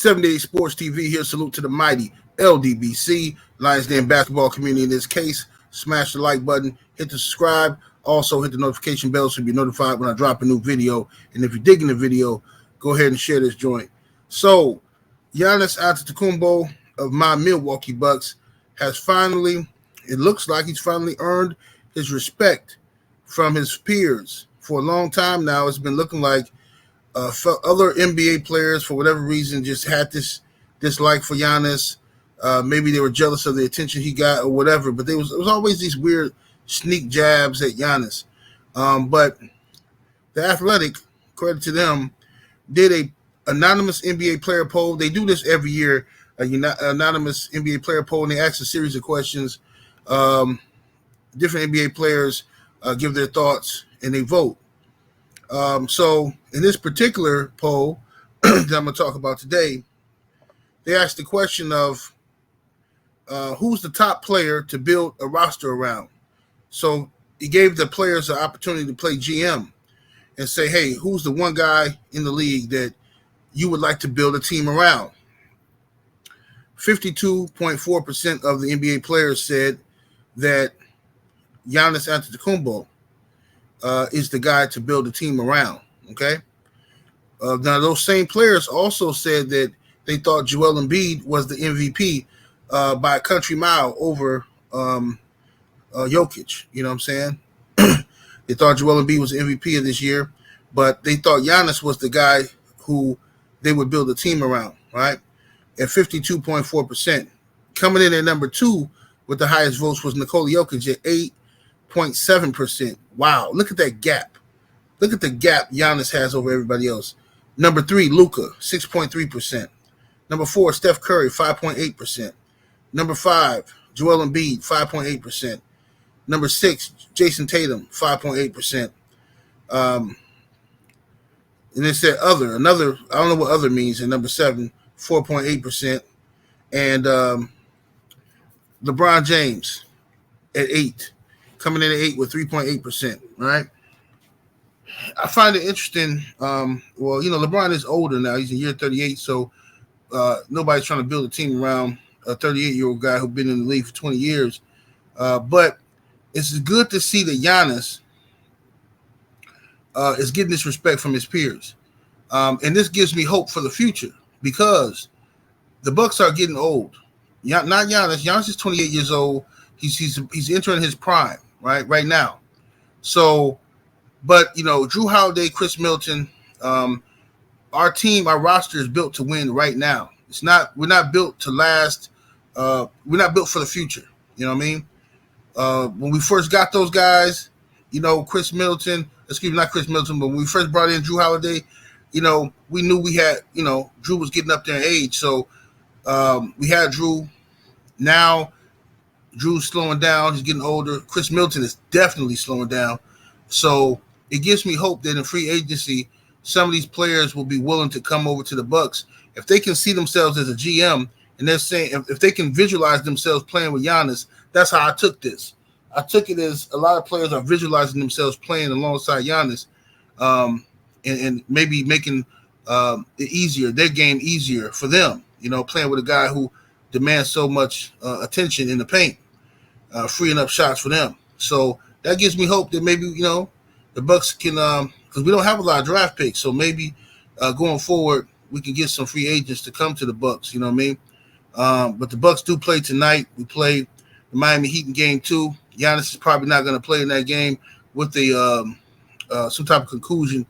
78 Sports TV here. Salute to the mighty LDBC, Lions Den basketball community in this case. Smash the like button, hit the subscribe, also hit the notification bell so you'll be notified when I drop a new video. And if you're digging the video, go ahead and share this joint. So, Giannis Antetokounmpo of my Milwaukee Bucks has finally, it looks like he's finally earned his respect from his peers. For a long time now, it's been looking like other NBA players, for whatever reason, just had this dislike for Giannis. Maybe they were jealous of the attention he got or whatever, but there was always these weird sneak jabs at Giannis. But The Athletic, credit to them, did a anonymous NBA player poll. They do this every year, anonymous NBA player poll, and they ask a series of questions. Different NBA players give their thoughts, and they vote. So in this particular poll that I'm going to talk about today, they asked the question of who's the top player to build a roster around. So he gave the players an opportunity to play GM and say, hey, who's the one guy in the league that you would like to build a team around? 52.4% of the NBA players said that Giannis Antetokounmpo is the guy to build a team around, okay? Now, those same players also said that they thought Joel Embiid was the MVP by a country mile over Jokic. You know what I'm saying? They thought Joel Embiid was the MVP of this year, but they thought Giannis was the guy who they would build a team around, right? At 52.4%. Coming in at number 2 with the highest votes was Nikola Jokic at 8.7%. Wow, look at that gap. Look at the gap Giannis has over everybody else. Number 3, Luka, 6.3%. Number 4, Steph Curry, 5.8%. Number 5, Joel Embiid, 5.8%. Number 6, Jason Tatum, 5.8%. And it said another, I don't know what other means, and number 7, 4.8%. And LeBron James at 8, coming in at 8 with 3.8%, right? I find it interesting. Well, you know, LeBron is older now. He's in year 38, so nobody's trying to build a team around a 38-year-old guy who's been in the league for 20 years. But it's good to see that Giannis is getting this respect from his peers. And this gives me hope for the future because the Bucks are getting old. Not Giannis. Giannis is 28 years old. He's entering his prime, right now. So, but, you know, Drew Holiday, Chris Middleton, our team, our roster is built to win right now. We're not built to last. We're not built for the future. You know what I mean? When we first got those guys, you know, not Chris Middleton, but when we first brought in Drew Holiday, you know, we knew we had, you know, Drew was getting up there in age. So we had Drew. Now Drew's slowing down. He's getting older. Chris Middleton is definitely slowing down. So it gives me hope that in free agency, some of these players will be willing to come over to the Bucks. If they can see themselves as a GM and they're saying, if they can visualize themselves playing with Giannis, that's how I took this. I took it as a lot of players are visualizing themselves playing alongside Giannis and maybe making it easier, their game easier for them, you know, playing with a guy who demands so much attention in the paint, freeing up shots for them. So that gives me hope that maybe, you know, the Bucks can, because we don't have a lot of draft picks, so maybe going forward we can get some free agents to come to the Bucks. You know what I mean? But the Bucks do play tonight. We play the Miami Heat in Game 2. Giannis is probably not going to play in that game with some type of concussion,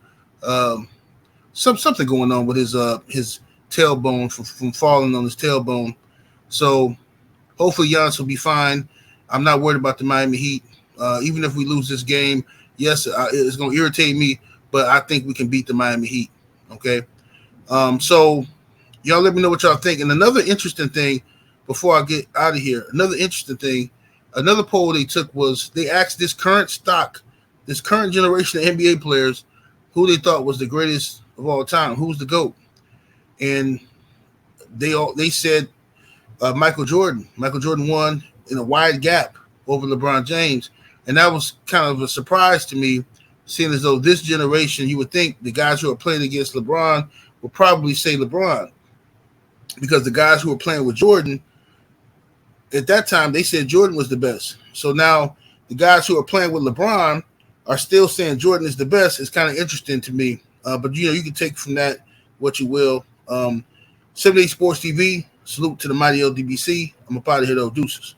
something going on with his tailbone from falling on his tailbone. So hopefully Giannis will be fine. I'm not worried about the Miami Heat. Even if we lose this game, yes, it's going to irritate me, but I think we can beat the Miami Heat. Okay. So y'all let me know what y'all think. And another interesting thing before I get out of here, another poll they took was they asked this current generation of NBA players who they thought was the greatest of all time, who's the GOAT. And they said Michael Jordan. Michael Jordan won in a wide gap over LeBron James. And that was kind of a surprise to me, seeing as though this generation, you would think the guys who are playing against LeBron would probably say LeBron. because the guys who were playing with Jordan at that time, they said Jordan was the best. So now the guys who are playing with LeBron are still saying Jordan is the best. It's kind of interesting to me. But, you can take from that what you will. 78 Sports TV, salute to the mighty LDBC. I'm up out of here, though. Deuces.